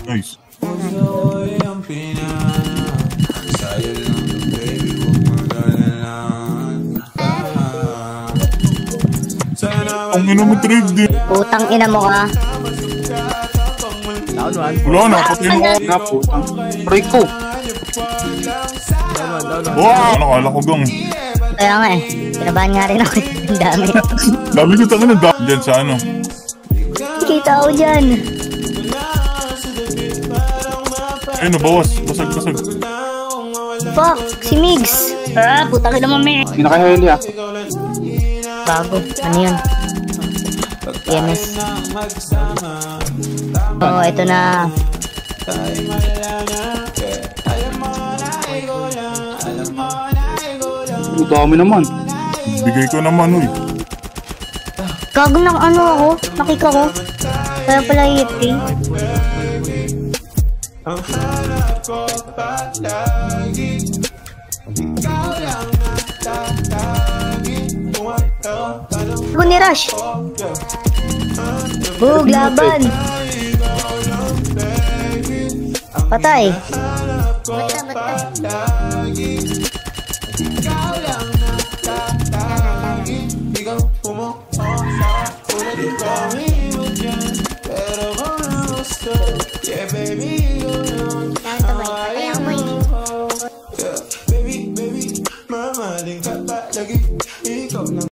Nice. Ang ina mo trade din. Putang ina mo ka. Wala na, pati mo ka. Na putang. Rico. Wow, nakala ko gang. Kaya nga eh. Pinabahan nga rin ako. Ang dami. Dami ko tangan na dyan sa ano. Kita ako dyan. Ay, nabawas. Basag. Fuck, si Migs. Putang ina mo, me. Pinaka-heli ah. Bago, ano yun? TMS. Oo, ito na. Dami naman. Bigay ko naman, uy. Gago ng ano ako, nakika ko. Kaya pala iiting. Ako ni Rush. Bug, laban. Patay. Bata.